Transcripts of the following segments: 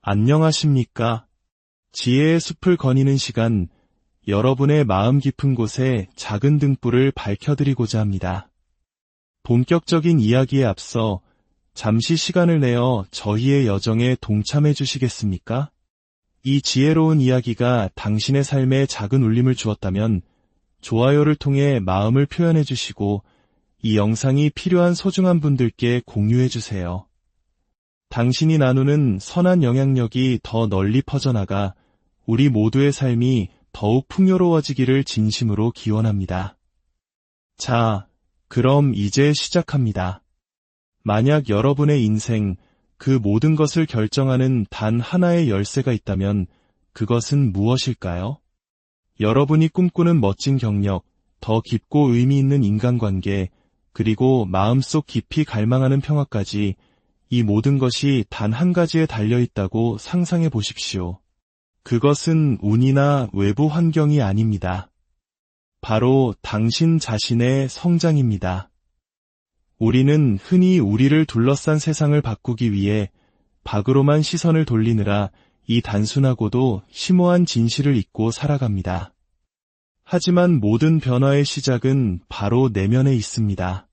안녕하십니까? 지혜의 숲을 거니는 시간, 여러분의 마음 깊은 곳에 작은 등불을 밝혀드리고자 합니다. 본격적인 이야기에 앞서 잠시 시간을 내어 저희의 여정에 동참해 주시겠습니까? 이 지혜로운 이야기가 당신의 삶에 작은 울림을 주었다면 좋아요를 통해 마음을 표현해 주시고 이 영상이 필요한 소중한 분들께 공유해 주세요. 당신이 나누는 선한 영향력이 더 널리 퍼져나가 우리 모두의 삶이 더욱 풍요로워지기를 진심으로 기원합니다. 자, 그럼 이제 시작합니다. 만약 여러분의 인생, 그 모든 것을 결정하는 단 하나의 열쇠가 있다면 그것은 무엇일까요? 여러분이 꿈꾸는 멋진 경력, 더 깊고 의미 있는 인간관계, 그리고 마음속 깊이 갈망하는 평화까지 이 모든 것이 단 한 가지에 달려있다고 상상해 보십시오. 그것은 운이나 외부 환경이 아닙니다. 바로 당신 자신의 성장입니다. 우리는 흔히 우리를 둘러싼 세상을 바꾸기 위해 밖으로만 시선을 돌리느라 이 단순하고도 심오한 진실을 잊고 살아갑니다. 하지만 모든 변화의 시작은 바로 내면에 있습니다.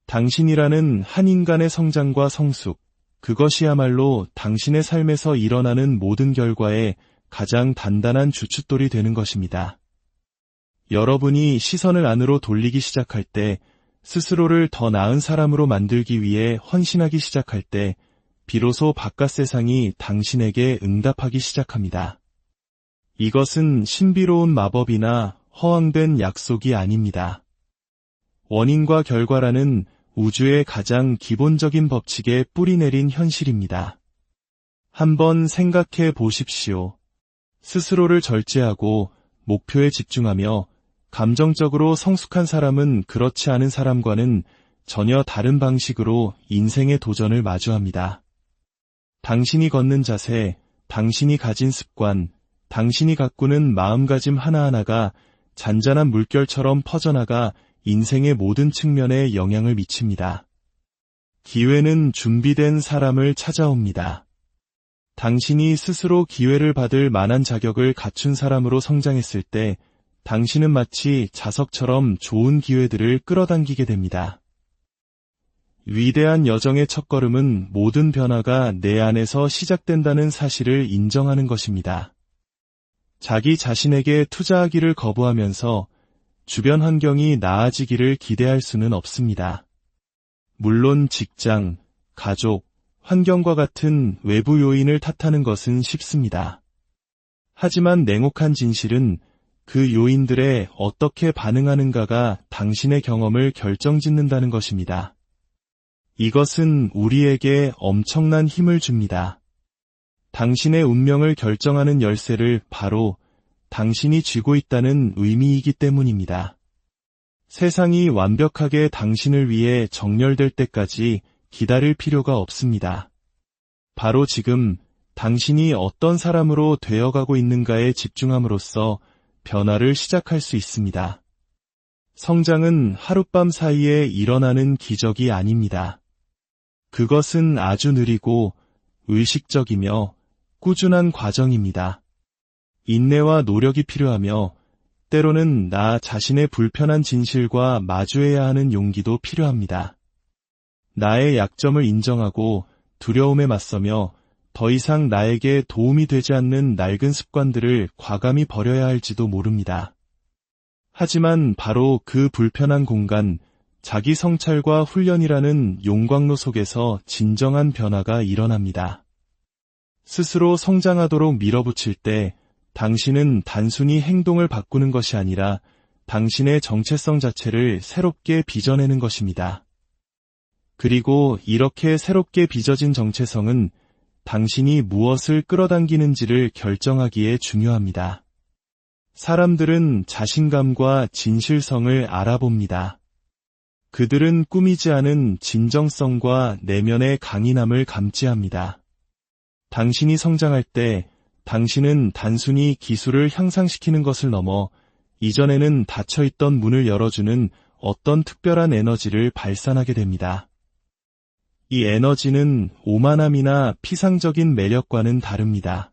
당신이라는 한 인간의 성장과 성숙, 그것이야말로 당신의 삶에서 일어나는 모든 결과의 가장 단단한 주춧돌이 되는 것입니다. 여러분이 시선을 안으로 돌리기 시작할 때, 스스로를 더 나은 사람으로 만들기 위해 헌신하기 시작할 때, 비로소 바깥 세상이 당신에게 응답하기 시작합니다. 이것은 신비로운 마법이나 허황된 약속이 아닙니다. 원인과 결과라는 우주의 가장 기본적인 법칙에 뿌리내린 현실입니다. 한번 생각해 보십시오. 스스로를 절제하고 목표에 집중하며 감정적으로 성숙한 사람은 그렇지 않은 사람과는 전혀 다른 방식으로 인생의 도전을 마주합니다. 당신이 걷는 자세, 당신이 가진 습관, 당신이 가꾸는 마음가짐 하나하나가 잔잔한 물결처럼 퍼져나가 인생의 모든 측면에 영향을 미칩니다. 기회는 준비된 사람을 찾아옵니다. 당신이 스스로 기회를 받을 만한 자격을 갖춘 사람으로 성장했을 때 당신은 마치 자석처럼 좋은 기회들을 끌어당기게 됩니다. 위대한 여정의 첫걸음은 모든 변화가 내 안에서 시작된다는 사실을 인정하는 것입니다. 자기 자신에게 투자하기를 거부하면서 주변 환경이 나아지기를 기대할 수는 없습니다. 물론 직장, 가족, 환경과 같은 외부 요인을 탓하는 것은 쉽습니다. 하지만 냉혹한 진실은 그 요인들에 어떻게 반응하는가가 당신의 경험을 결정짓는다는 것입니다. 이것은 우리에게 엄청난 힘을 줍니다. 당신의 운명을 결정하는 열쇠를 바로 당신이 쥐고 있다는 의미이기 때문입니다. 세상이 완벽하게 당신을 위해 정렬될 때까지 기다릴 필요가 없습니다. 바로 지금 당신이 어떤 사람으로 되어가고 있는가에 집중함으로써 변화를 시작할 수 있습니다. 성장은 하룻밤 사이에 일어나는 기적이 아닙니다. 그것은 아주 느리고 의식적이며 꾸준한 과정입니다. 인내와 노력이 필요하며 때로는 나 자신의 불편한 진실과 마주해야 하는 용기도 필요합니다. 나의 약점을 인정하고 두려움에 맞서며 더 이상 나에게 도움이 되지 않는 낡은 습관들을 과감히 버려야 할지도 모릅니다. 하지만 바로 그 불편한 공간, 자기 성찰과 훈련이라는 용광로 속에서 진정한 변화가 일어납니다. 스스로 성장하도록 밀어붙일 때 당신은 단순히 행동을 바꾸는 것이 아니라 당신의 정체성 자체를 새롭게 빚어내는 것입니다. 그리고 이렇게 새롭게 빚어진 정체성은 당신이 무엇을 끌어당기는지를 결정하기에 중요합니다. 사람들은 자신감과 진실성을 알아봅니다. 그들은 꾸미지 않은 진정성과 내면의 강인함을 감지합니다. 당신이 성장할 때 당신은 단순히 기술을 향상시키는 것을 넘어 이전에는 닫혀있던 문을 열어주는 어떤 특별한 에너지를 발산하게 됩니다. 이 에너지는 오만함이나 피상적인 매력과는 다릅니다.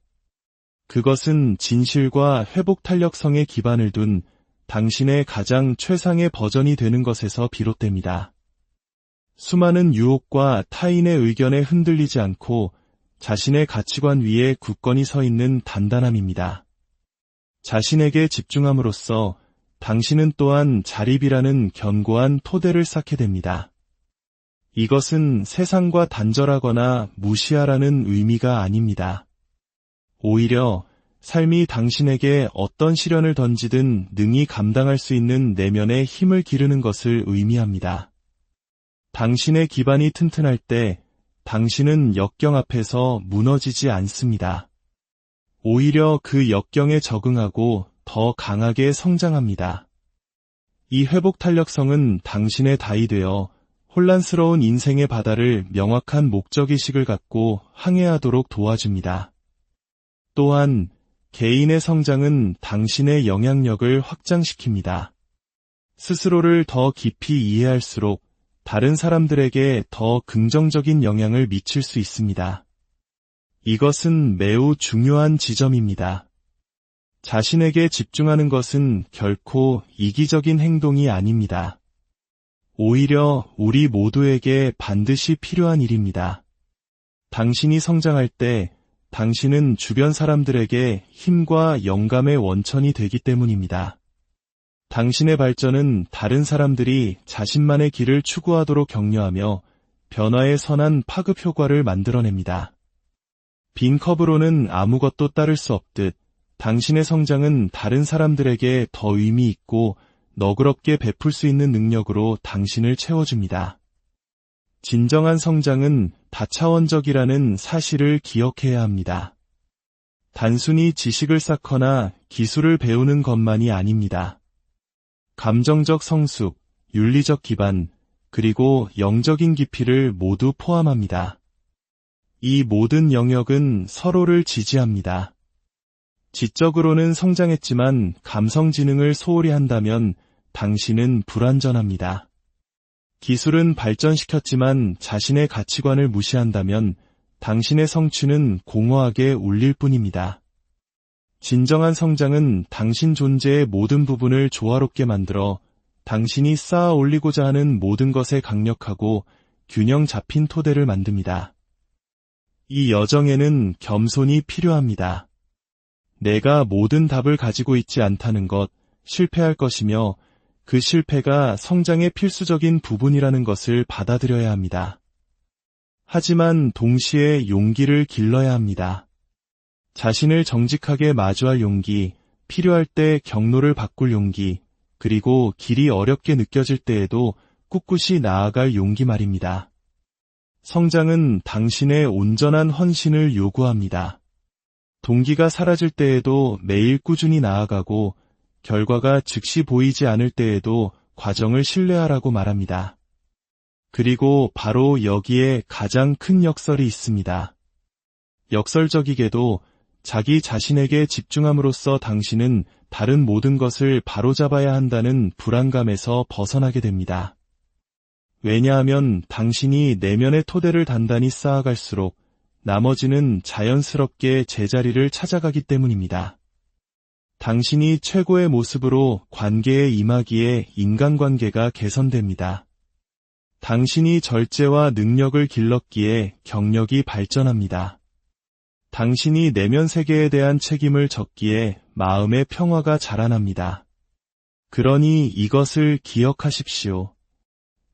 그것은 진실과 회복 탄력성에 기반을 둔 당신의 가장 최상의 버전이 되는 것에서 비롯됩니다. 수많은 유혹과 타인의 의견에 흔들리지 않고 자신의 가치관 위에 굳건히 서 있는 단단함입니다. 자신에게 집중함으로써 당신은 또한 자립이라는 견고한 토대를 쌓게 됩니다. 이것은 세상과 단절하거나 무시하라는 의미가 아닙니다. 오히려 삶이 당신에게 어떤 시련을 던지든 능히 감당할 수 있는 내면의 힘을 기르는 것을 의미합니다. 당신의 기반이 튼튼할 때 당신은 역경 앞에서 무너지지 않습니다. 오히려 그 역경에 적응하고 더 강하게 성장합니다. 이 회복 탄력성은 당신의 다이 되어 혼란스러운 인생의 바다를 명확한 목적의식을 갖고 항해하도록 도와줍니다. 또한 개인의 성장은 당신의 영향력을 확장시킵니다. 스스로를 더 깊이 이해할수록 다른 사람들에게 더 긍정적인 영향을 미칠 수 있습니다. 이것은 매우 중요한 지점입니다. 자신에게 집중하는 것은 결코 이기적인 행동이 아닙니다. 오히려 우리 모두에게 반드시 필요한 일입니다. 당신이 성장할 때 당신은 주변 사람들에게 힘과 영감의 원천이 되기 때문입니다. 당신의 발전은 다른 사람들이 자신만의 길을 추구하도록 격려하며 변화의 선한 파급 효과를 만들어냅니다. 빈 컵으로는 아무것도 따를 수 없듯 당신의 성장은 다른 사람들에게 더 의미 있고 너그럽게 베풀 수 있는 능력으로 당신을 채워줍니다. 진정한 성장은 다차원적이라는 사실을 기억해야 합니다. 단순히 지식을 쌓거나 기술을 배우는 것만이 아닙니다. 감정적 성숙, 윤리적 기반, 그리고 영적인 깊이를 모두 포함합니다. 이 모든 영역은 서로를 지지합니다. 지적으로는 성장했지만 감성 지능을 소홀히 한다면 당신은 불완전합니다. 기술은 발전시켰지만 자신의 가치관을 무시한다면 당신의 성취는 공허하게 울릴 뿐입니다. 진정한 성장은 당신 존재의 모든 부분을 조화롭게 만들어 당신이 쌓아 올리고자 하는 모든 것에 강력하고 균형 잡힌 토대를 만듭니다. 이 여정에는 겸손이 필요합니다. 내가 모든 답을 가지고 있지 않다는 것, 실패할 것이며 그 실패가 성장의 필수적인 부분이라는 것을 받아들여야 합니다. 하지만 동시에 용기를 길러야 합니다. 자신을 정직하게 마주할 용기, 필요할 때 경로를 바꿀 용기, 그리고 길이 어렵게 느껴질 때에도 꿋꿋이 나아갈 용기 말입니다. 성장은 당신의 온전한 헌신을 요구합니다. 동기가 사라질 때에도 매일 꾸준히 나아가고 결과가 즉시 보이지 않을 때에도 과정을 신뢰하라고 말합니다. 그리고 바로 여기에 가장 큰 역설이 있습니다. 역설적이게도 자기 자신에게 집중함으로써 당신은 다른 모든 것을 바로잡아야 한다는 불안감에서 벗어나게 됩니다. 왜냐하면 당신이 내면의 토대를 단단히 쌓아갈수록 나머지는 자연스럽게 제자리를 찾아가기 때문입니다. 당신이 최고의 모습으로 관계에 임하기에 인간관계가 개선됩니다. 당신이 절제와 능력을 길렀기에 경력이 발전합니다. 당신이 내면 세계에 대한 책임을 졌기에 마음의 평화가 자라납니다. 그러니 이것을 기억하십시오.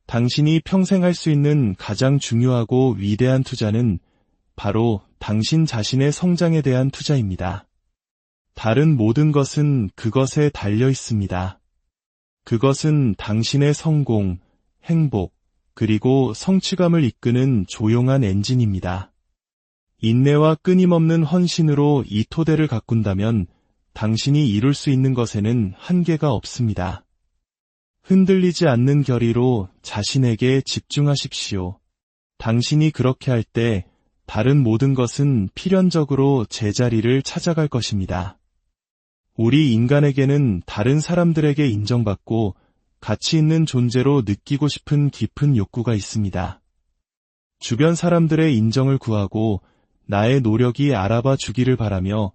당신이 평생 할 수 있는 가장 중요하고 위대한 투자는 바로 당신 자신의 성장에 대한 투자입니다. 다른 모든 것은 그것에 달려 있습니다. 그것은 당신의 성공, 행복, 그리고 성취감을 이끄는 조용한 엔진입니다. 인내와 끊임없는 헌신으로 이 토대를 가꾼다면 당신이 이룰 수 있는 것에는 한계가 없습니다. 흔들리지 않는 결의로 자신에게 집중하십시오. 당신이 그렇게 할 때 다른 모든 것은 필연적으로 제자리를 찾아갈 것입니다. 우리 인간에게는 다른 사람들에게 인정받고 가치 있는 존재로 느끼고 싶은 깊은 욕구가 있습니다. 주변 사람들의 인정을 구하고 나의 노력이 알아봐 주기를 바라며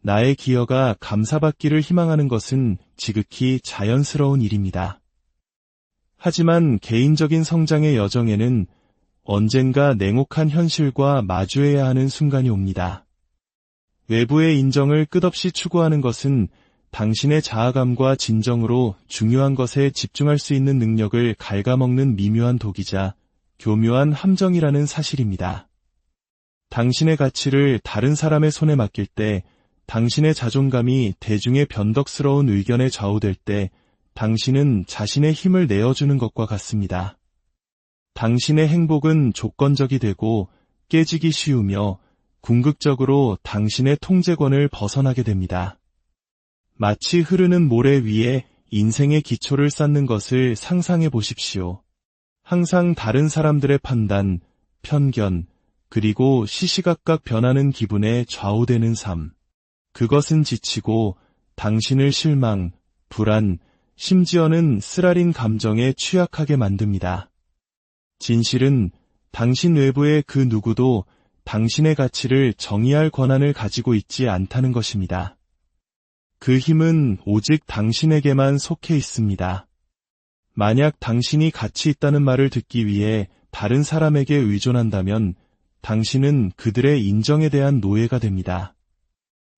나의 기여가 감사받기를 희망하는 것은 지극히 자연스러운 일입니다. 하지만 개인적인 성장의 여정에는 언젠가 냉혹한 현실과 마주해야 하는 순간이 옵니다. 외부의 인정을 끝없이 추구하는 것은 당신의 자아감과 진정으로 중요한 것에 집중할 수 있는 능력을 갉아먹는 미묘한 독이자 교묘한 함정이라는 사실입니다. 당신의 가치를 다른 사람의 손에 맡길 때, 당신의 자존감이 대중의 변덕스러운 의견에 좌우될 때 당신은 자신의 힘을 내어주는 것과 같습니다. 당신의 행복은 조건적이 되고 깨지기 쉬우며 궁극적으로 당신의 통제권을 벗어나게 됩니다. 마치 흐르는 모래 위에 인생의 기초를 쌓는 것을 상상해 보십시오. 항상 다른 사람들의 판단, 편견, 그리고 시시각각 변하는 기분에 좌우되는 삶. 그것은 지치고 당신을 실망, 불안, 심지어는 쓰라린 감정에 취약하게 만듭니다. 진실은 당신 외부의 그 누구도 당신의 가치를 정의할 권한을 가지고 있지 않다는 것입니다. 그 힘은 오직 당신에게만 속해 있습니다. 만약 당신이 가치 있다는 말을 듣기 위해 다른 사람에게 의존한다면 당신은 그들의 인정에 대한 노예가 됩니다.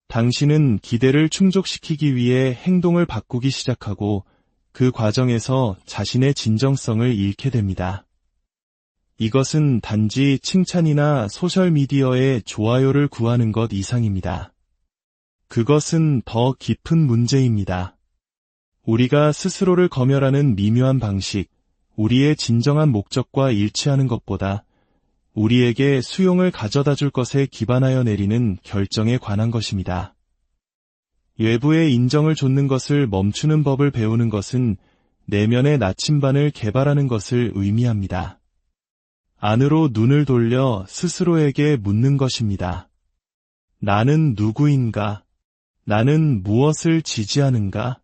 당신은 기대를 충족시키기 위해 행동을 바꾸기 시작하고 그 과정에서 자신의 진정성을 잃게 됩니다. 이것은 단지 칭찬이나 소셜미디어의 좋아요를 구하는 것 이상입니다. 그것은 더 깊은 문제입니다. 우리가 스스로를 검열하는 미묘한 방식, 우리의 진정한 목적과 일치하는 것보다 우리에게 수용을 가져다 줄 것에 기반하여 내리는 결정에 관한 것입니다. 외부의 인정을 좇는 것을 멈추는 법을 배우는 것은 내면의 나침반을 개발하는 것을 의미합니다. 안으로 눈을 돌려 스스로에게 묻는 것입니다. 나는 누구인가? 나는 무엇을 지지하는가?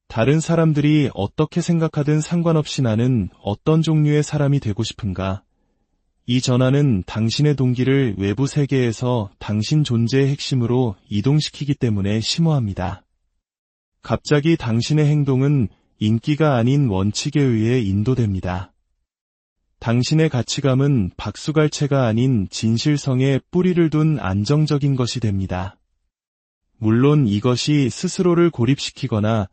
다른 사람들이 어떻게 생각하든 상관없이 나는 어떤 종류의 사람이 되고 싶은가? 이 전환은 당신의 동기를 외부 세계에서 당신 존재의 핵심으로 이동시키기 때문에 심오합니다. 갑자기 당신의 행동은 인기가 아닌 원칙에 의해 인도됩니다. 당신의 가치감은 박수갈채가 아닌 진실성에 뿌리를 둔 안정적인 것이 됩니다. 물론 이것이 스스로를 고립시키거나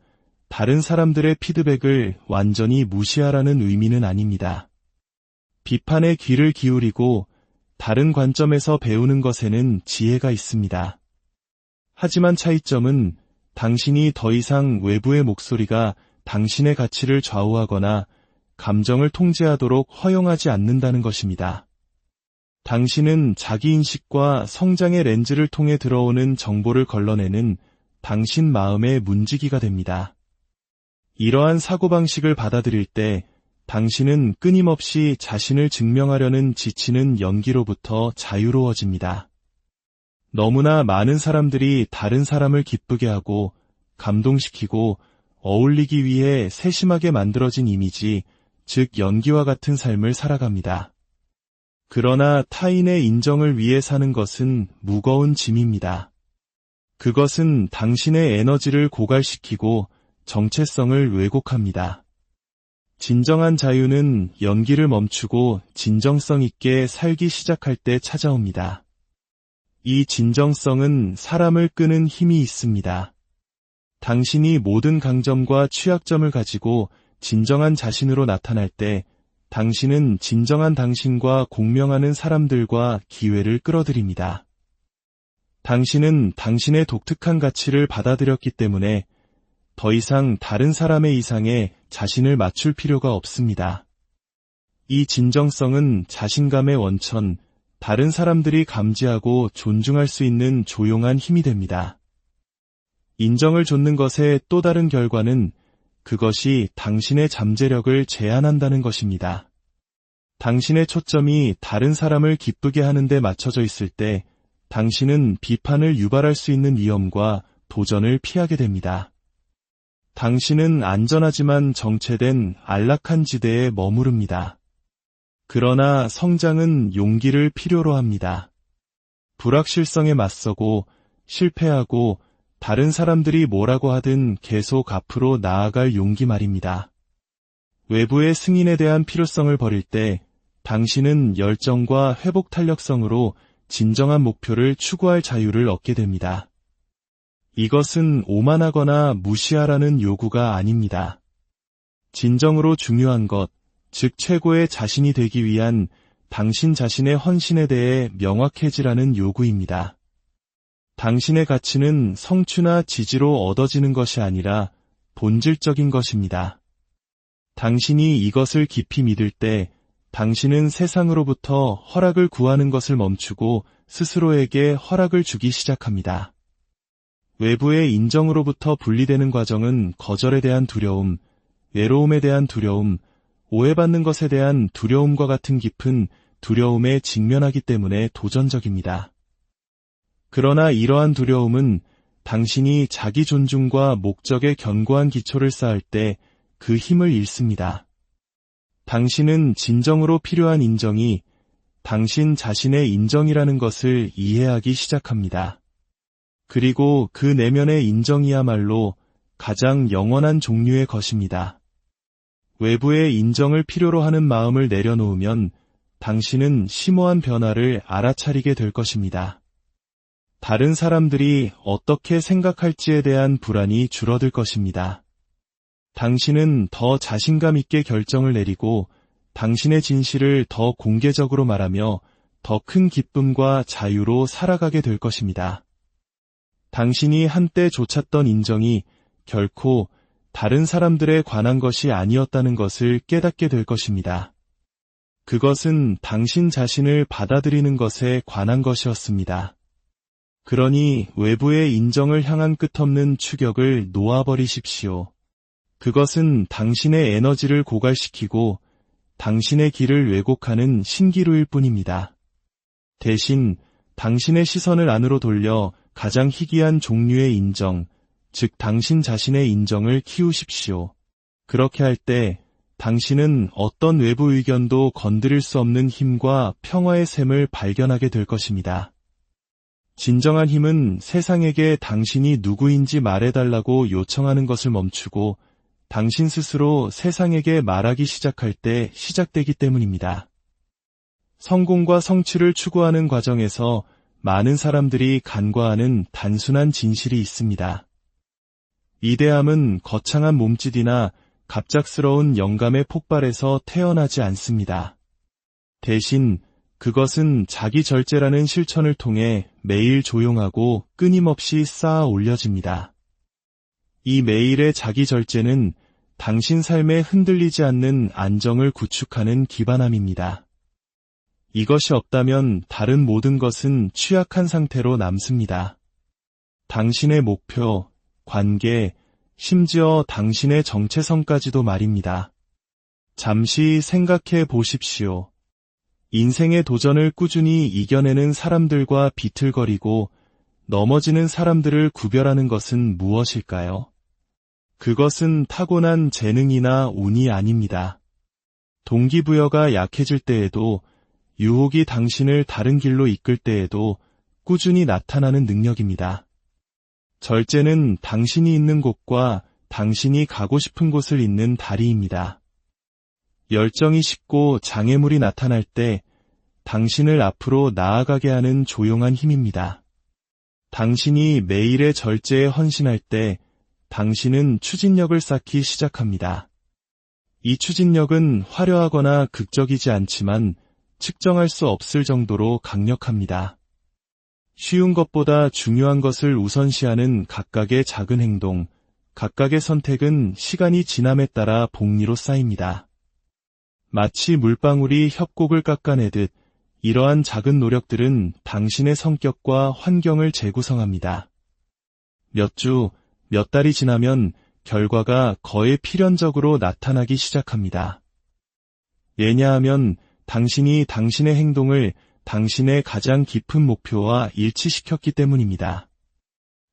다른 사람들의 피드백을 완전히 무시하라는 의미는 아닙니다. 비판에 귀를 기울이고 다른 관점에서 배우는 것에는 지혜가 있습니다. 하지만 차이점은 당신이 더 이상 외부의 목소리가 당신의 가치를 좌우하거나 감정을 통제하도록 허용하지 않는다는 것입니다. 당신은 자기인식과 성장의 렌즈를 통해 들어오는 정보를 걸러내는 당신 마음의 문지기가 됩니다. 이러한 사고방식을 받아들일 때 당신은 끊임없이 자신을 증명하려는 지치는 연기로부터 자유로워집니다. 너무나 많은 사람들이 다른 사람을 기쁘게 하고 감동시키고 어울리기 위해 세심하게 만들어진 이미지, 즉 연기와 같은 삶을 살아갑니다. 그러나 타인의 인정을 위해 사는 것은 무거운 짐입니다. 그것은 당신의 에너지를 고갈시키고 정체성을 왜곡합니다. 진정한 자유는 연기를 멈추고 진정성 있게 살기 시작할 때 찾아옵니다. 이 진정성은 사람을 끄는 힘이 있습니다. 당신이 모든 강점과 취약점을 가지고 진정한 자신으로 나타날 때 당신은 진정한 당신과 공명하는 사람들과 기회를 끌어들입니다. 당신은 당신의 독특한 가치를 받아들였기 때문에 더 이상 다른 사람의 이상에 자신을 맞출 필요가 없습니다. 이 진정성은 자신감의 원천, 다른 사람들이 감지하고 존중할 수 있는 조용한 힘이 됩니다. 인정을 좇는 것의 또 다른 결과는 그것이 당신의 잠재력을 제한한다는 것입니다. 당신의 초점이 다른 사람을 기쁘게 하는 데 맞춰져 있을 때 당신은 비판을 유발할 수 있는 위험과 도전을 피하게 됩니다. 당신은 안전하지만 정체된 안락한 지대에 머무릅니다. 그러나 성장은 용기를 필요로 합니다. 불확실성에 맞서고 실패하고 다른 사람들이 뭐라고 하든 계속 앞으로 나아갈 용기 말입니다. 외부의 승인에 대한 필요성을 버릴 때 당신은 열정과 회복 탄력성으로 진정한 목표를 추구할 자유를 얻게 됩니다. 이것은 오만하거나 무시하라는 요구가 아닙니다. 진정으로 중요한 것, 즉 최고의 자신이 되기 위한 당신 자신의 헌신에 대해 명확해지라는 요구입니다. 당신의 가치는 성취나 지지로 얻어지는 것이 아니라 본질적인 것입니다. 당신이 이것을 깊이 믿을 때 당신은 세상으로부터 허락을 구하는 것을 멈추고 스스로에게 허락을 주기 시작합니다. 외부의 인정으로부터 분리되는 과정은 거절에 대한 두려움, 외로움에 대한 두려움, 오해받는 것에 대한 두려움과 같은 깊은 두려움에 직면하기 때문에 도전적입니다. 그러나 이러한 두려움은 당신이 자기 존중과 목적의 견고한 기초를 쌓을 때 그 힘을 잃습니다. 당신은 진정으로 필요한 인정이 당신 자신의 인정이라는 것을 이해하기 시작합니다. 그리고 그 내면의 인정이야말로 가장 영원한 종류의 것입니다. 외부의 인정을 필요로 하는 마음을 내려놓으면 당신은 심오한 변화를 알아차리게 될 것입니다. 다른 사람들이 어떻게 생각할지에 대한 불안이 줄어들 것입니다. 당신은 더 자신감 있게 결정을 내리고 당신의 진실을 더 공개적으로 말하며 더 큰 기쁨과 자유로 살아가게 될 것입니다. 당신이 한때 좇았던 인정이 결코 다른 사람들에 관한 것이 아니었다는 것을 깨닫게 될 것입니다. 그것은 당신 자신을 받아들이는 것에 관한 것이었습니다. 그러니 외부의 인정을 향한 끝없는 추격을 놓아버리십시오. 그것은 당신의 에너지를 고갈시키고 당신의 길을 왜곡하는 신기루일 뿐입니다. 대신 당신의 시선을 안으로 돌려 가장 희귀한 종류의 인정, 즉 당신 자신의 인정을 키우십시오. 그렇게 할 때 당신은 어떤 외부 의견도 건드릴 수 없는 힘과 평화의 샘을 발견하게 될 것입니다. 진정한 힘은 세상에게 당신이 누구인지 말해달라고 요청하는 것을 멈추고 당신 스스로 세상에게 말하기 시작할 때 시작되기 때문입니다. 성공과 성취를 추구하는 과정에서 많은 사람들이 간과하는 단순한 진실이 있습니다. 위대함은 거창한 몸짓이나 갑작스러운 영감의 폭발에서 태어나지 않습니다. 대신 그것은 자기 절제라는 실천을 통해 매일 조용하고 끊임없이 쌓아 올려집니다. 이 매일의 자기 절제는 당신 삶에 흔들리지 않는 안정을 구축하는 기반함입니다. 이것이 없다면 다른 모든 것은 취약한 상태로 남습니다. 당신의 목표, 관계, 심지어 당신의 정체성까지도 말입니다. 잠시 생각해 보십시오. 인생의 도전을 꾸준히 이겨내는 사람들과 비틀거리고 넘어지는 사람들을 구별하는 것은 무엇일까요? 그것은 타고난 재능이나 운이 아닙니다. 동기부여가 약해질 때에도, 유혹이 당신을 다른 길로 이끌 때에도 꾸준히 나타나는 능력입니다. 절제는 당신이 있는 곳과 당신이 가고 싶은 곳을 잇는 다리입니다. 열정이 식고 장애물이 나타날 때 당신을 앞으로 나아가게 하는 조용한 힘입니다. 당신이 매일의 절제에 헌신할 때 당신은 추진력을 쌓기 시작합니다. 이 추진력은 화려하거나 극적이지 않지만 측정할 수 없을 정도로 강력합니다. 쉬운 것보다 중요한 것을 우선시하는 각각의 작은 행동, 각각의 선택은 시간이 지남에 따라 복리로 쌓입니다. 마치 물방울이 협곡을 깎아내듯 이러한 작은 노력들은 당신의 성격과 환경을 재구성합니다. 몇 주, 몇 달이 지나면 결과가 거의 필연적으로 나타나기 시작합니다. 왜냐하면 당신이 당신의 행동을 당신의 가장 깊은 목표와 일치시켰기 때문입니다.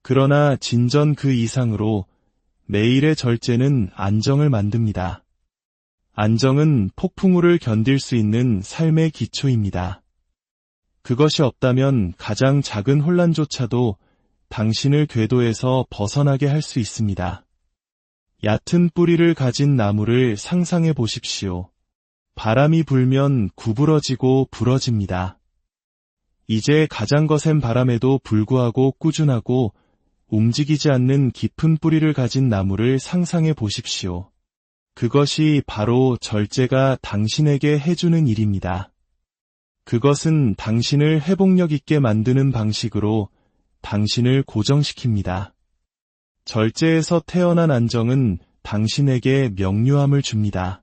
그러나 진전 그 이상으로 매일의 절제는 안정을 만듭니다. 안정은 폭풍우를 견딜 수 있는 삶의 기초입니다. 그것이 없다면 가장 작은 혼란조차도 당신을 궤도에서 벗어나게 할 수 있습니다. 얕은 뿌리를 가진 나무를 상상해 보십시오. 바람이 불면 구부러지고 부러집니다. 이제 가장 거센 바람에도 불구하고 꾸준하고 움직이지 않는 깊은 뿌리를 가진 나무를 상상해 보십시오. 그것이 바로 절제가 당신에게 해주는 일입니다. 그것은 당신을 회복력 있게 만드는 방식으로 당신을 고정시킵니다. 절제에서 태어난 안정은 당신에게 명료함을 줍니다.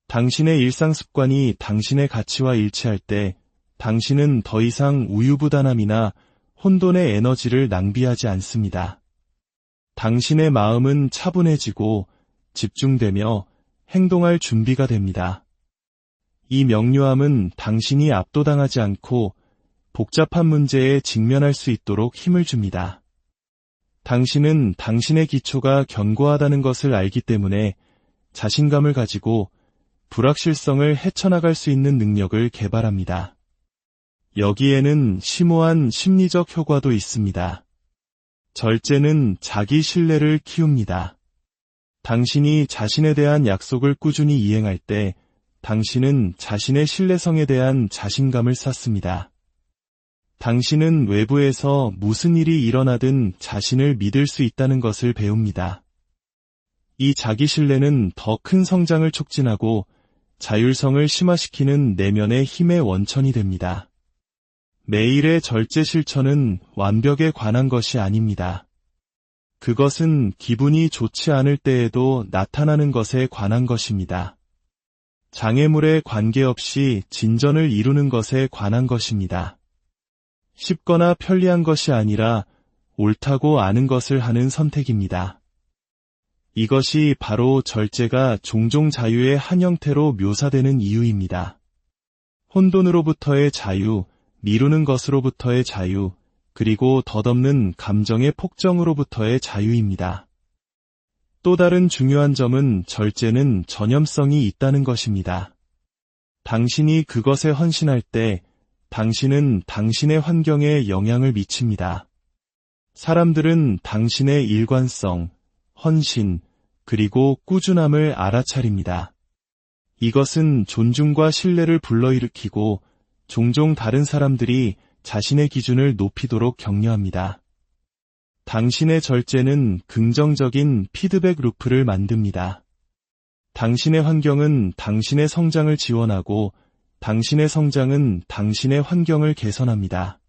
당신의 일상 습관이 당신의 가치와 일치할 때 당신은 더 이상 우유부단함이나 혼돈의 에너지를 낭비하지 않습니다. 당신의 마음은 차분해지고 집중되며 행동할 준비가 됩니다. 이 명료함은 당신이 압도당하지 않고 복잡한 문제에 직면할 수 있도록 힘을 줍니다. 당신은 당신의 기초가 견고하다는 것을 알기 때문에 자신감을 가지고 불확실성을 헤쳐나갈 수 있는 능력을 개발합니다. 여기에는 심오한 심리적 효과도 있습니다. 절제는 자기 신뢰를 키웁니다. 당신이 자신에 대한 약속을 꾸준히 이행할 때 당신은 자신의 신뢰성에 대한 자신감을 쌓습니다. 당신은 외부에서 무슨 일이 일어나든 자신을 믿을 수 있다는 것을 배웁니다. 이 자기 신뢰는 더 큰 성장을 촉진하고 자율성을 심화시키는 내면의 힘의 원천이 됩니다. 매일의 절제 실천은 완벽에 관한 것이 아닙니다. 그것은 기분이 좋지 않을 때에도 나타나는 것에 관한 것입니다. 장애물에 관계없이 진전을 이루는 것에 관한 것입니다. 쉽거나 편리한 것이 아니라 옳다고 아는 것을 하는 선택입니다. 이것이 바로 절제가 종종 자유의 한 형태로 묘사되는 이유입니다. 혼돈으로부터의 자유, 미루는 것으로부터의 자유, 그리고 덧없는 감정의 폭정으로부터의 자유입니다. 또 다른 중요한 점은 절제는 전염성이 있다는 것입니다. 당신이 그것에 헌신할 때 당신은 당신의 환경에 영향을 미칩니다. 사람들은 당신의 일관성, 헌신, 그리고 꾸준함을 알아차립니다. 이것은 존중과 신뢰를 불러일으키고 종종 다른 사람들이 자신의 기준을 높이도록 격려합니다. 당신의 절제는 긍정적인 피드백 루프를 만듭니다. 당신의 환경은 당신의 성장을 지원하고 당신의 성장은 당신의 환경을 개선합니다.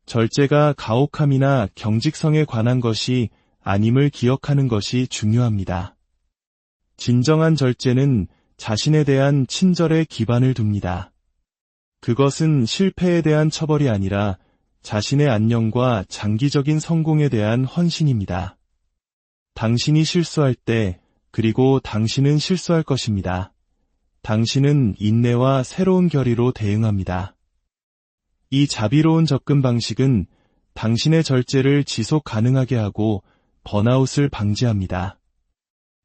절제가 가혹함이나 경직성에 관한 것이 아님을 기억하는 것이 중요합니다. 진정한 절제는 자신에 대한 친절에 기반을 둡니다. 그것은 실패에 대한 처벌이 아니라 자신의 안녕과 장기적인 성공에 대한 헌신입니다. 당신이 실수할 때, 그리고 당신은 실수할 것입니다. 당신은 인내와 새로운 결의로 대응합니다. 이 자비로운 접근 방식은 당신의 절제를 지속 가능하게 하고 번아웃을 방지합니다.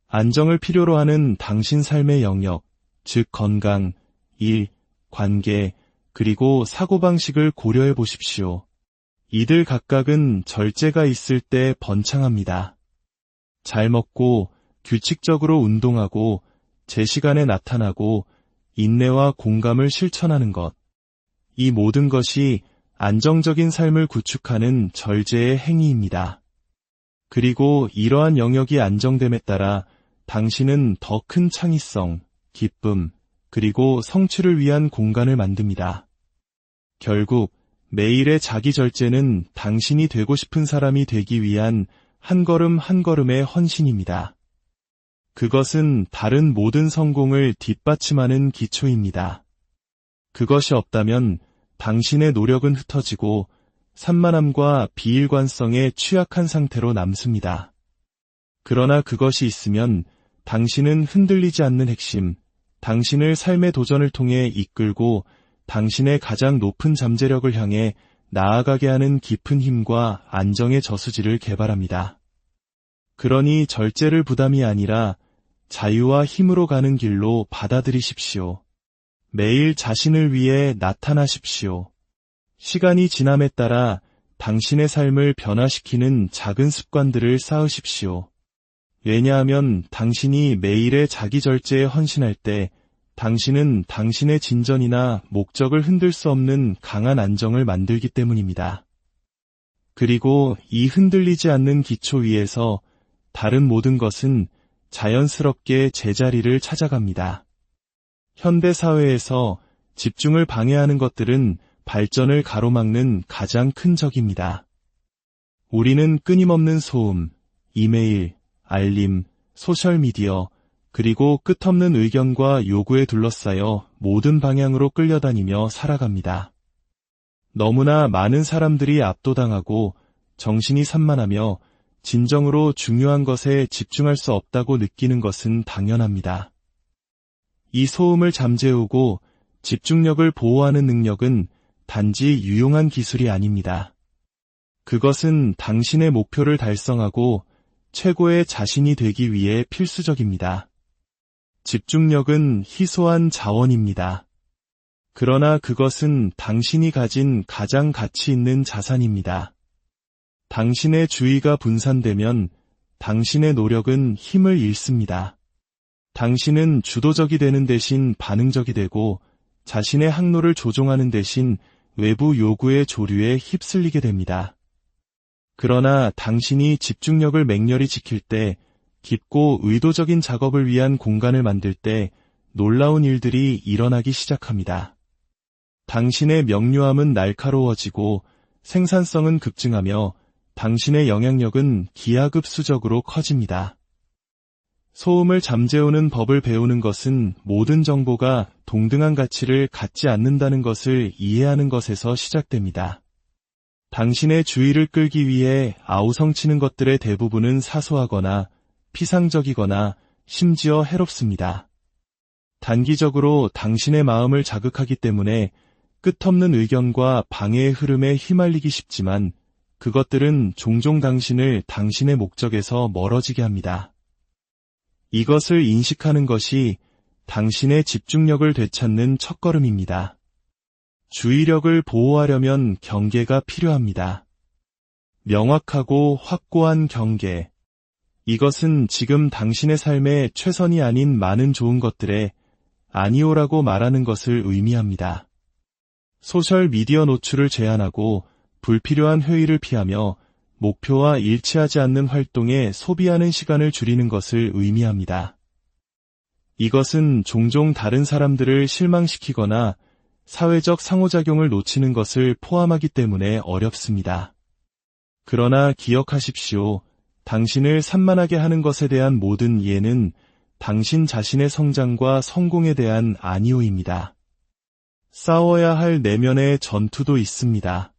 안정을 필요로 하는 당신 삶의 영역, 즉 건강, 일, 관계, 그리고 사고방식을 고려해 보십시오. 이들 각각은 절제가 있을 때 번창합니다. 잘 먹고, 규칙적으로 운동하고, 제 시간에 나타나고, 인내와 공감을 실천하는 것. 이 모든 것이 안정적인 삶을 구축하는 절제의 행위입니다. 그리고 이러한 영역이 안정됨에 따라 당신은 더 큰 창의성, 기쁨, 그리고 성취를 위한 공간을 만듭니다. 결국 매일의 자기 절제는 당신이 되고 싶은 사람이 되기 위한 한 걸음 한 걸음의 헌신입니다. 그것은 다른 모든 성공을 뒷받침하는 기초입니다. 그것이 없다면 당신의 노력은 흩어지고 산만함과 비일관성에 취약한 상태로 남습니다. 그러나 그것이 있으면 당신은 흔들리지 않는 핵심, 당신을 삶의 도전을 통해 이끌고 당신의 가장 높은 잠재력을 향해 나아가게 하는 깊은 힘과 안정의 저수지를 개발합니다. 그러니 절제를 부담이 아니라 자유와 힘으로 가는 길로 받아들이십시오. 매일 자신을 위해 나타나십시오. 시간이 지남에 따라 당신의 삶을 변화시키는 작은 습관들을 쌓으십시오. 왜냐하면 당신이 매일의 자기 절제에 헌신할 때 당신은 당신의 진전이나 목적을 흔들 수 없는 강한 안정을 만들기 때문입니다. 그리고 이 흔들리지 않는 기초 위에서 다른 모든 것은 자연스럽게 제자리를 찾아갑니다. 현대 사회에서 집중을 방해하는 것들은 발전을 가로막는 가장 큰 적입니다. 우리는 끊임없는 소음, 이메일, 알림, 소셜미디어, 그리고 끝없는 의견과 요구에 둘러싸여 모든 방향으로 끌려다니며 살아갑니다. 너무나 많은 사람들이 압도당하고 정신이 산만하며 진정으로 중요한 것에 집중할 수 없다고 느끼는 것은 당연합니다. 이 소음을 잠재우고 집중력을 보호하는 능력은 단지 유용한 기술이 아닙니다. 그것은 당신의 목표를 달성하고 최고의 자신이 되기 위해 필수적입니다. 집중력은 희소한 자원입니다. 그러나 그것은 당신이 가진 가장 가치 있는 자산입니다. 당신의 주의가 분산되면 당신의 노력은 힘을 잃습니다. 당신은 주도적이 되는 대신 반응적이 되고 자신의 항로를 조종하는 대신 외부 요구의 조류에 휩쓸리게 됩니다. 그러나 당신이 집중력을 맹렬히 지킬 때, 깊고 의도적인 작업을 위한 공간을 만들 때 놀라운 일들이 일어나기 시작합니다. 당신의 명료함은 날카로워지고 생산성은 급증하며 당신의 영향력은 기하급수적으로 커집니다. 소음을 잠재우는 법을 배우는 것은 모든 정보가 동등한 가치를 갖지 않는다는 것을 이해하는 것에서 시작됩니다. 당신의 주의를 끌기 위해 아우성치는 것들의 대부분은 사소하거나 피상적이거나 심지어 해롭습니다. 단기적으로 당신의 마음을 자극하기 때문에 끝없는 의견과 방해의 흐름에 휘말리기 쉽지만 그것들은 종종 당신을 당신의 목적에서 멀어지게 합니다. 이것을 인식하는 것이 당신의 집중력을 되찾는 첫걸음입니다. 주의력을 보호하려면 경계가 필요합니다. 명확하고 확고한 경계. 이것은 지금 당신의 삶의 최선이 아닌 많은 좋은 것들에 아니오라고 말하는 것을 의미합니다. 소셜미디어 노출을 제한하고 불필요한 회의를 피하며 목표와 일치하지 않는 활동에 소비하는 시간을 줄이는 것을 의미합니다. 이것은 종종 다른 사람들을 실망시키거나 사회적 상호작용을 놓치는 것을 포함하기 때문에 어렵습니다. 그러나 기억하십시오. 당신을 산만하게 하는 것에 대한 모든 이해는 당신 자신의 성장과 성공에 대한 아니오입니다. 싸워야 할 내면의 전투도 있습니다.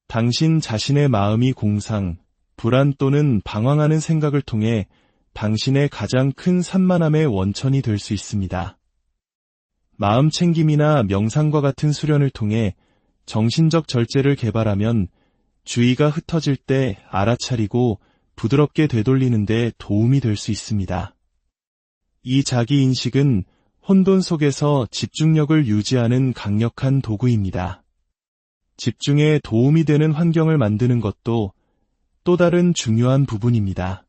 당신 자신의 마음이 공상, 불안 또는 방황하는 생각을 통해 당신의 가장 큰 산만함의 원천이 될 수 있습니다. 마음 챙김이나 명상과 같은 수련을 통해 정신적 절제를 개발하면 주의가 흩어질 때 알아차리고 부드럽게 되돌리는 데 도움이 될 수 있습니다. 이 자기인식은 혼돈 속에서 집중력을 유지하는 강력한 도구입니다. 집중에 도움이 되는 환경을 만드는 것도 또 다른 중요한 부분입니다.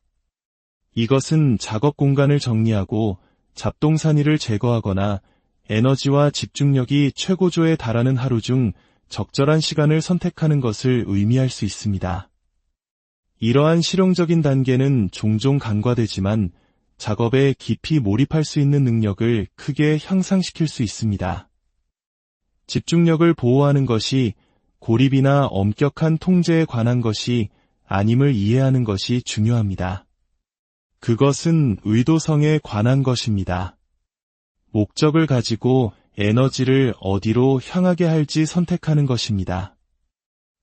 이것은 작업 공간을 정리하고 잡동사니를 제거하거나 에너지와 집중력이 최고조에 달하는 하루 중 적절한 시간을 선택하는 것을 의미할 수 있습니다. 이러한 실용적인 단계는 종종 간과되지만 작업에 깊이 몰입할 수 있는 능력을 크게 향상시킬 수 있습니다. 집중력을 보호하는 것이 고립이나 엄격한 통제에 관한 것이 아님을 이해하는 것이 중요합니다. 그것은 의도성에 관한 것입니다. 목적을 가지고 에너지를 어디로 향하게 할지 선택하는 것입니다.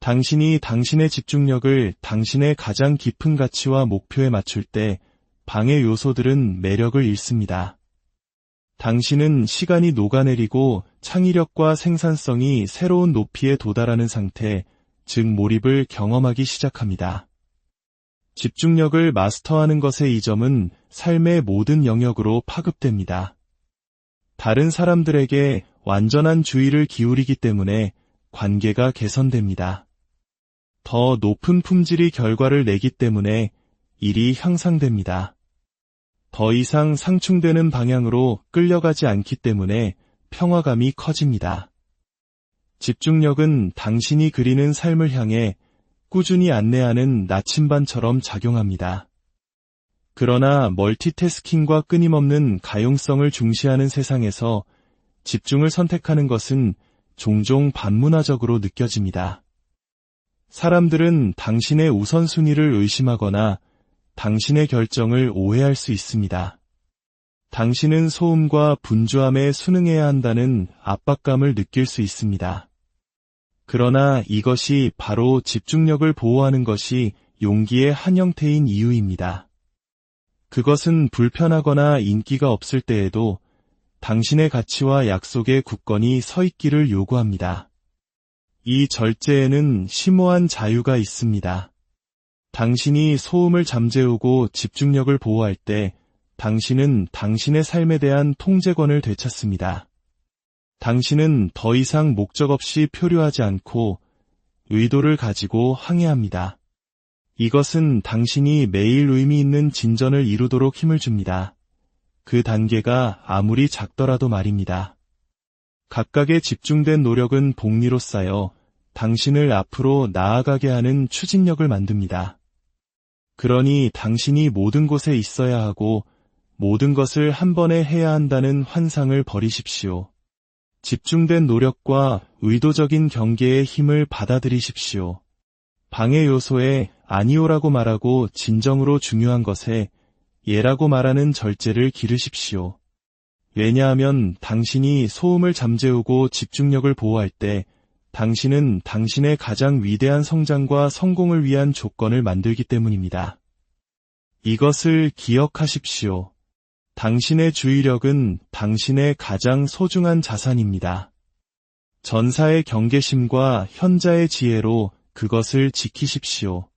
당신이 당신의 집중력을 당신의 가장 깊은 가치와 목표에 맞출 때 방해 요소들은 매력을 잃습니다. 당신은 시간이 녹아내리고 창의력과 생산성이 새로운 높이에 도달하는 상태, 즉 몰입을 경험하기 시작합니다. 집중력을 마스터하는 것의 이점은 삶의 모든 영역으로 파급됩니다. 다른 사람들에게 완전한 주의를 기울이기 때문에 관계가 개선됩니다. 더 높은 품질의 결과를 내기 때문에 일이 향상됩니다. 더 이상 상충되는 방향으로 끌려가지 않기 때문에 평화감이 커집니다. 집중력은 당신이 그리는 삶을 향해 꾸준히 안내하는 나침반처럼 작용합니다. 그러나 멀티태스킹과 끊임없는 가용성을 중시하는 세상에서 집중을 선택하는 것은 종종 반문화적으로 느껴집니다. 사람들은 당신의 우선순위를 의심하거나 당신의 결정을 오해할 수 있습니다. 당신은 소음과 분주함에 순응해야 한다는 압박감을 느낄 수 있습니다. 그러나 이것이 바로 집중력을 보호하는 것이 용기의 한 형태인 이유입니다. 그것은 불편하거나 인기가 없을 때에도 당신의 가치와 약속에 굳건히 서 있기를 요구합니다. 이 절제에는 심오한 자유가 있습니다. 당신이 소음을 잠재우고 집중력을 보호할 때 당신은 당신의 삶에 대한 통제권을 되찾습니다. 당신은 더 이상 목적 없이 표류하지 않고 의도를 가지고 항해합니다. 이것은 당신이 매일 의미 있는 진전을 이루도록 힘을 줍니다. 그 단계가 아무리 작더라도 말입니다. 각각의 집중된 노력은 복리로 쌓여 당신을 앞으로 나아가게 하는 추진력을 만듭니다. 그러니 당신이 모든 곳에 있어야 하고 모든 것을 한 번에 해야 한다는 환상을 버리십시오. 집중된 노력과 의도적인 경계의 힘을 받아들이십시오. 방해 요소에 아니오라고 말하고 진정으로 중요한 것에 예라고 말하는 절제를 기르십시오. 왜냐하면 당신이 소음을 잠재우고 집중력을 보호할 때 당신은 당신의 가장 위대한 성장과 성공을 위한 조건을 만들기 때문입니다. 이것을 기억하십시오. 당신의 주의력은 당신의 가장 소중한 자산입니다. 전사의 경계심과 현자의 지혜로 그것을 지키십시오.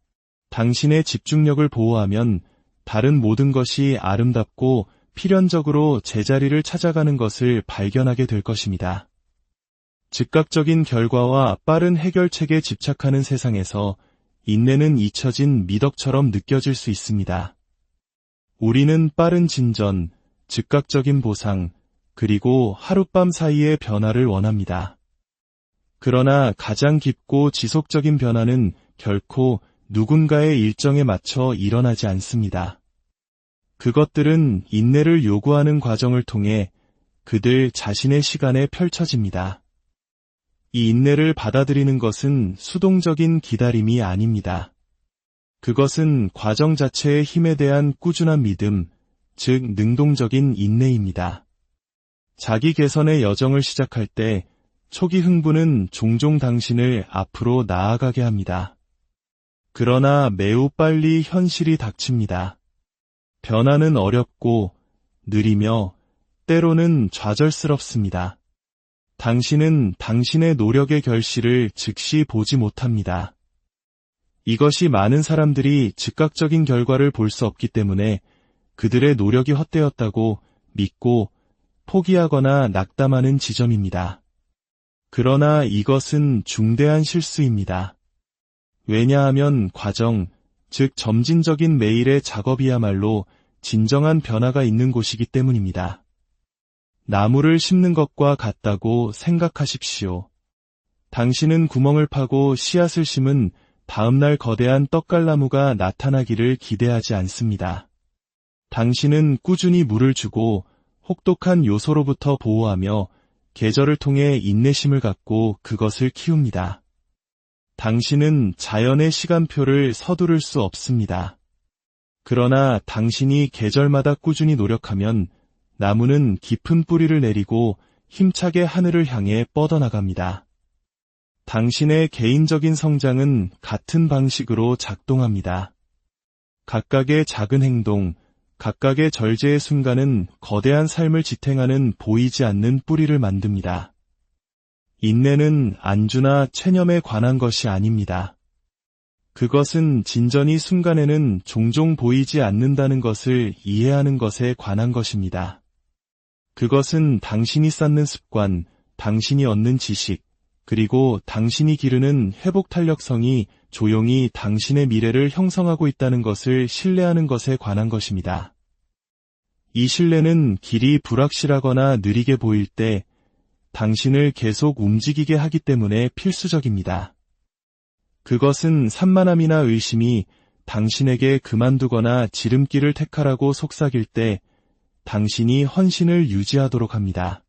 당신의 집중력을 보호하면 다른 모든 것이 아름답고 필연적으로 제자리를 찾아가는 것을 발견하게 될 것입니다. 즉각적인 결과와 빠른 해결책에 집착하는 세상에서 인내는 잊혀진 미덕처럼 느껴질 수 있습니다. 우리는 빠른 진전, 즉각적인 보상, 그리고 하룻밤 사이의 변화를 원합니다. 그러나 가장 깊고 지속적인 변화는 결코 누군가의 일정에 맞춰 일어나지 않습니다. 그것들은 인내를 요구하는 과정을 통해 그들 자신의 시간에 펼쳐집니다. 이 인내를 받아들이는 것은 수동적인 기다림이 아닙니다. 그것은 과정 자체의 힘에 대한 꾸준한 믿음, 즉 능동적인 인내입니다. 자기 개선의 여정을 시작할 때 초기 흥분은 종종 당신을 앞으로 나아가게 합니다. 그러나 매우 빨리 현실이 닥칩니다. 변화는 어렵고 느리며 때로는 좌절스럽습니다. 당신은 당신의 노력의 결실을 즉시 보지 못합니다. 이것이 많은 사람들이 즉각적인 결과를 볼 수 없기 때문에 그들의 노력이 헛되었다고 믿고 포기하거나 낙담하는 지점입니다. 그러나 이것은 중대한 실수입니다. 왜냐하면 과정, 즉 점진적인 매일의 작업이야말로 진정한 변화가 있는 곳이기 때문입니다. 나무를 심는 것과 같다고 생각하십시오. 당신은 구멍을 파고 씨앗을 심은 다음날 거대한 떡갈나무가 나타나기를 기대하지 않습니다. 당신은 꾸준히 물을 주고 혹독한 요소로부터 보호하며 계절을 통해 인내심을 갖고 그것을 키웁니다. 당신은 자연의 시간표를 서두를 수 없습니다. 그러나 당신이 계절마다 꾸준히 노력하면 나무는 깊은 뿌리를 내리고 힘차게 하늘을 향해 뻗어나갑니다. 당신의 개인적인 성장은 같은 방식으로 작동합니다. 각각의 작은 행동, 각각의 절제의 순간은 거대한 삶을 지탱하는 보이지 않는 뿌리를 만듭니다. 인내는 안주나 체념에 관한 것이 아닙니다. 그것은 진전이 순간에는 종종 보이지 않는다는 것을 이해하는 것에 관한 것입니다. 그것은 당신이 쌓는 습관, 당신이 얻는 지식, 그리고 당신이 기르는 회복 탄력성이 조용히 당신의 미래를 형성하고 있다는 것을 신뢰하는 것에 관한 것입니다. 이 신뢰는 길이 불확실하거나 느리게 보일 때 당신을 계속 움직이게 하기 때문에 필수적입니다. 그것은 산만함이나 의심이 당신에게 그만두거나 지름길을 택하라고 속삭일 때 당신이 헌신을 유지하도록 합니다.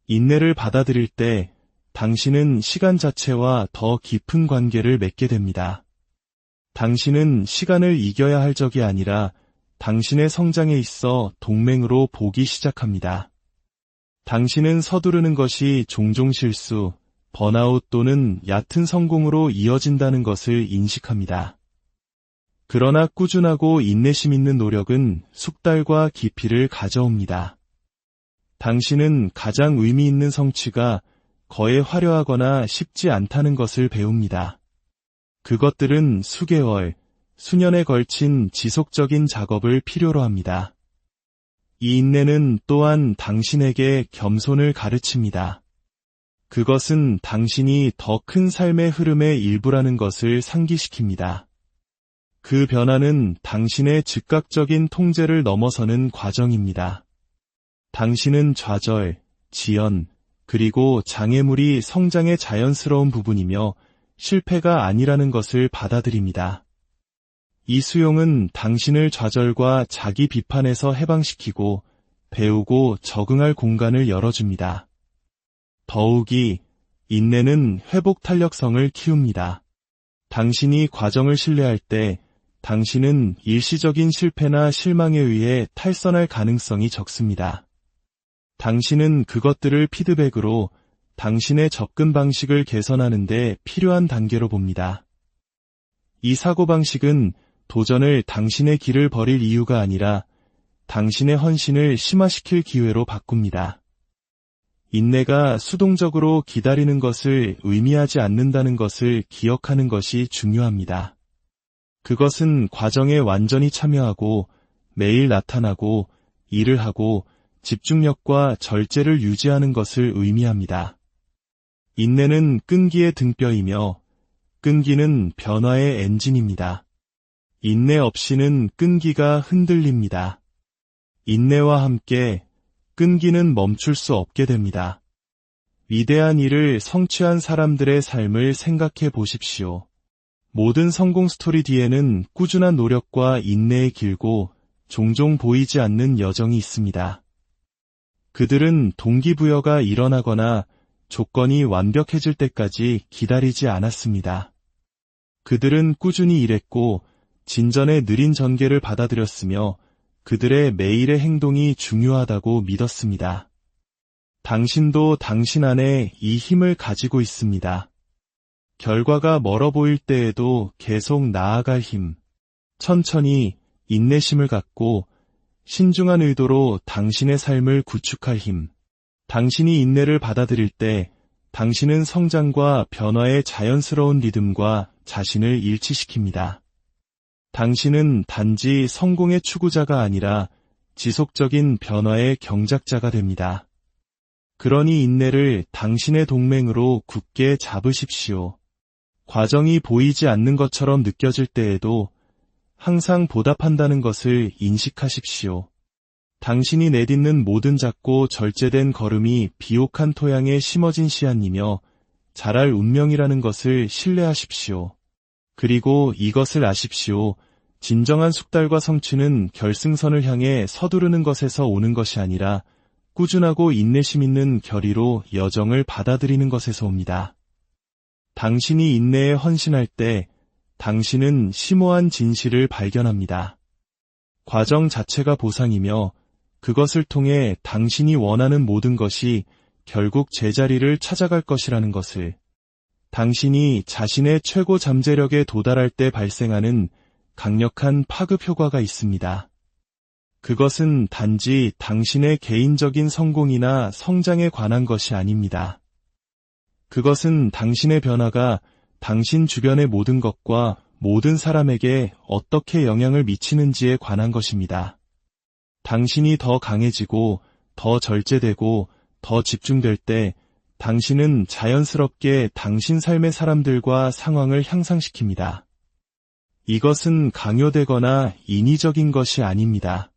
인내를 받아들일 때 당신은 시간 자체와 더 깊은 관계를 맺게 됩니다. 당신은 시간을 이겨야 할 적이 아니라 당신의 성장에 있어 동맹으로 보기 시작합니다. 당신은 서두르는 것이 종종 실수, 번아웃 또는 얕은 성공으로 이어진다는 것을 인식합니다. 그러나 꾸준하고 인내심 있는 노력은 숙달과 깊이를 가져옵니다. 당신은 가장 의미 있는 성취가 거에 화려하거나 쉽지 않다는 것을 배웁니다. 그것들은 수개월, 수년에 걸친 지속적인 작업을 필요로 합니다. 이 인내는 또한 당신에게 겸손을 가르칩니다. 그것은 당신이 더 큰 삶의 흐름의 일부라는 것을 상기시킵니다. 그 변화는 당신의 즉각적인 통제를 넘어서는 과정입니다. 당신은 좌절, 지연, 그리고 장애물이 성장의 자연스러운 부분이며 실패가 아니라는 것을 받아들입니다. 이 수용은 당신을 좌절과 자기 비판에서 해방시키고 배우고 적응할 공간을 열어줍니다. 더욱이 인내는 회복 탄력성을 키웁니다. 당신이 과정을 신뢰할 때 당신은 일시적인 실패나 실망에 의해 탈선할 가능성이 적습니다. 당신은 그것들을 피드백으로 당신의 접근 방식을 개선하는 데 필요한 단계로 봅니다. 이 사고방식은 도전을 당신의 길을 버릴 이유가 아니라 당신의 헌신을 심화시킬 기회로 바꿉니다. 인내가 수동적으로 기다리는 것을 의미하지 않는다는 것을 기억하는 것이 중요합니다. 그것은 과정에 완전히 참여하고 매일 나타나고 일을 하고 집중력과 절제를 유지하는 것을 의미합니다. 인내는 끈기의 등뼈이며 끈기는 변화의 엔진입니다. 인내 없이는 끈기가 흔들립니다. 인내와 함께 끈기는 멈출 수 없게 됩니다. 위대한 일을 성취한 사람들의 삶을 생각해 보십시오. 모든 성공 스토리 뒤에는 꾸준한 노력과 인내의 길고 종종 보이지 않는 여정이 있습니다. 그들은 동기부여가 일어나거나 조건이 완벽해질 때까지 기다리지 않았습니다. 그들은 꾸준히 일했고 진전의 느린 전개를 받아들였으며 그들의 매일의 행동이 중요하다고 믿었습니다. 당신도 당신 안에 이 힘을 가지고 있습니다. 결과가 멀어 보일 때에도 계속 나아갈 힘, 천천히 인내심을 갖고 신중한 의도로 당신의 삶을 구축할 힘. 당신이 인내를 받아들일 때 당신은 성장과 변화의 자연스러운 리듬과 자신을 일치시킵니다. 당신은 단지 성공의 추구자가 아니라 지속적인 변화의 경작자가 됩니다. 그러니 인내를 당신의 동맹으로 굳게 잡으십시오. 과정이 보이지 않는 것처럼 느껴질 때에도 항상 보답한다는 것을 인식하십시오. 당신이 내딛는 모든 작고 절제된 걸음이 비옥한 토양에 심어진 씨앗이며 자랄 운명이라는 것을 신뢰하십시오. 그리고 이것을 아십시오. 진정한 숙달과 성취는 결승선을 향해 서두르는 것에서 오는 것이 아니라 꾸준하고 인내심 있는 결의로 여정을 받아들이는 것에서 옵니다. 당신이 인내에 헌신할 때 당신은 심오한 진실을 발견합니다. 과정 자체가 보상이며 그것을 통해 당신이 원하는 모든 것이 결국 제자리를 찾아갈 것이라는 것을, 당신이 자신의 최고 잠재력에 도달할 때 발생하는 강력한 파급 효과가 있습니다. 그것은 단지 당신의 개인적인 성공이나 성장에 관한 것이 아닙니다. 그것은 당신의 변화가 당신 주변의 모든 것과 모든 사람에게 어떻게 영향을 미치는지에 관한 것입니다. 당신이 더 강해지고 더 절제되고 더 집중될 때 당신은 자연스럽게 당신 삶의 사람들과 상황을 향상시킵니다. 이것은 강요되거나 인위적인 것이 아닙니다.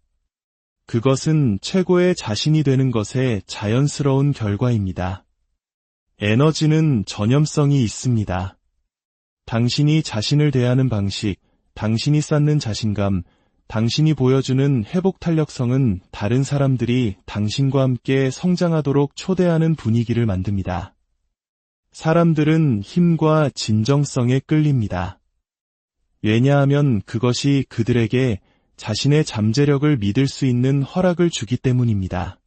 그것은 최고의 자신이 되는 것의 자연스러운 결과입니다. 에너지는 전염성이 있습니다. 당신이 자신을 대하는 방식, 당신이 쌓는 자신감, 당신이 보여주는 회복 탄력성은 다른 사람들이 당신과 함께 성장하도록 초대하는 분위기를 만듭니다. 사람들은 힘과 진정성에 끌립니다. 왜냐하면 그것이 그들에게 자신의 잠재력을 믿을 수 있는 허락을 주기 때문입니다.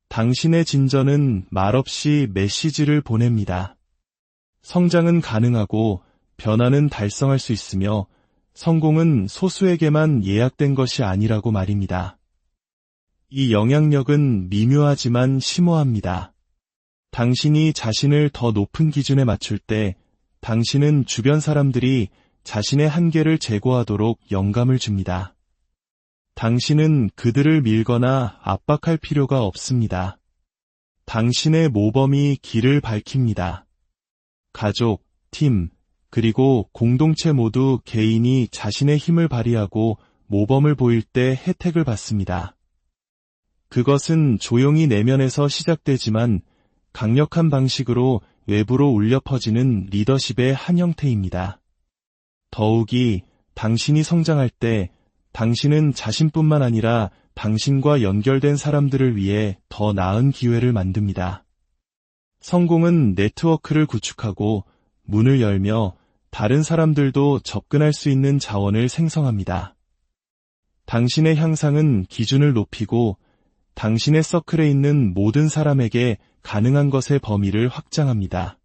당신의 진전은 말없이 메시지를 보냅니다. 성장은 가능하고 변화는 달성할 수 있으며 성공은 소수에게만 예약된 것이 아니라고 말입니다. 이 영향력은 미묘하지만 심오합니다. 당신이 자신을 더 높은 기준에 맞출 때 당신은 주변 사람들이 자신의 한계를 제고하도록 영감을 줍니다. 당신은 그들을 밀거나 압박할 필요가 없습니다. 당신의 모범이 길을 밝힙니다. 가족, 팀, 그리고 공동체 모두 개인이 자신의 힘을 발휘하고 모범을 보일 때 혜택을 받습니다. 그것은 조용히 내면에서 시작되지만 강력한 방식으로 외부로 울려 퍼지는 리더십의 한 형태입니다. 더욱이 당신이 성장할 때 당신은 자신뿐만 아니라 당신과 연결된 사람들을 위해 더 나은 기회를 만듭니다. 성공은 네트워크를 구축하고 문을 열며 다른 사람들도 접근할 수 있는 자원을 생성합니다. 당신의 향상은 기준을 높이고 당신의 서클에 있는 모든 사람에게 가능한 것의 범위를 확장합니다.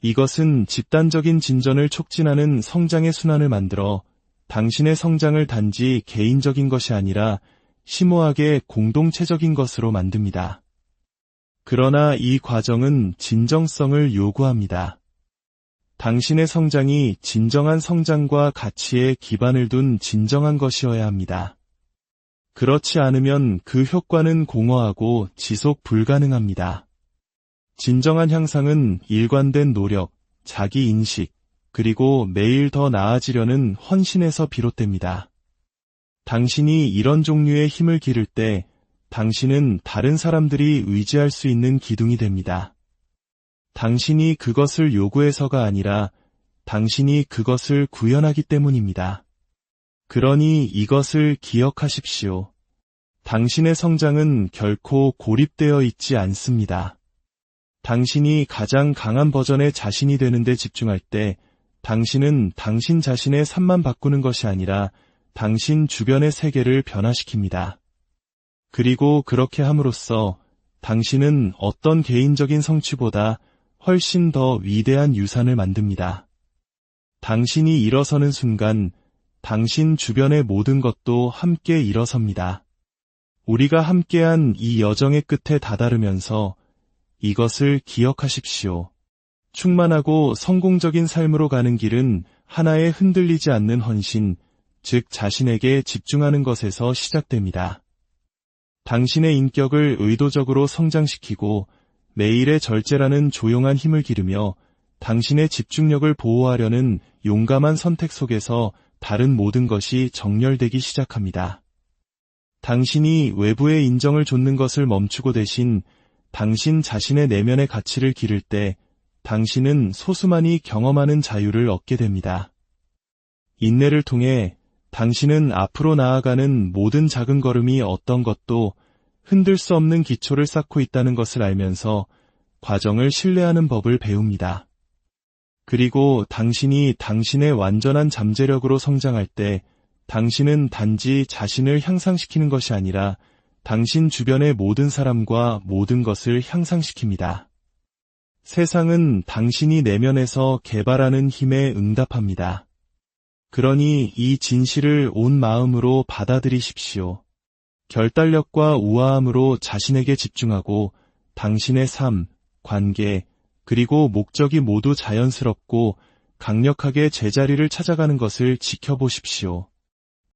이것은 집단적인 진전을 촉진하는 성장의 순환을 만들어 당신의 성장을 단지 개인적인 것이 아니라 심오하게 공동체적인 것으로 만듭니다. 그러나 이 과정은 진정성을 요구합니다. 당신의 성장이 진정한 성장과 가치에 기반을 둔 진정한 것이어야 합니다. 그렇지 않으면 그 효과는 공허하고 지속 불가능합니다. 진정한 향상은 일관된 노력, 자기 인식, 그리고 매일 더 나아지려는 헌신에서 비롯됩니다. 당신이 이런 종류의 힘을 기를 때 당신은 다른 사람들이 의지할 수 있는 기둥이 됩니다. 당신이 그것을 요구해서가 아니라 당신이 그것을 구현하기 때문입니다. 그러니 이것을 기억하십시오. 당신의 성장은 결코 고립되어 있지 않습니다. 당신이 가장 강한 버전의 자신이 되는 데 집중할 때 당신은 당신 자신의 삶만 바꾸는 것이 아니라 당신 주변의 세계를 변화시킵니다. 그리고 그렇게 함으로써 당신은 어떤 개인적인 성취보다 훨씬 더 위대한 유산을 만듭니다. 당신이 일어서는 순간 당신 주변의 모든 것도 함께 일어섭니다. 우리가 함께한 이 여정의 끝에 다다르면서 이것을 기억하십시오. 충만하고 성공적인 삶으로 가는 길은 하나의 흔들리지 않는 헌신, 즉 자신에게 집중하는 것에서 시작됩니다. 당신의 인격을 의도적으로 성장시키고 매일의 절제라는 조용한 힘을 기르며 당신의 집중력을 보호하려는 용감한 선택 속에서 다른 모든 것이 정렬되기 시작합니다. 당신이 외부의 인정을 좇는 것을 멈추고 대신 당신 자신의 내면의 가치를 기를 때 당신은 소수만이 경험하는 자유를 얻게 됩니다. 인내를 통해 당신은 앞으로 나아가는 모든 작은 걸음이 어떤 것도 흔들 수 없는 기초를 쌓고 있다는 것을 알면서 과정을 신뢰하는 법을 배웁니다. 그리고 당신이 당신의 완전한 잠재력으로 성장할 때 당신은 단지 자신을 향상시키는 것이 아니라 당신 주변의 모든 사람과 모든 것을 향상시킵니다. 세상은 당신이 내면에서 개발하는 힘에 응답합니다. 그러니 이 진실을 온 마음으로 받아들이십시오. 결단력과 우아함으로 자신에게 집중하고 당신의 삶, 관계, 그리고 목적이 모두 자연스럽고 강력하게 제자리를 찾아가는 것을 지켜보십시오.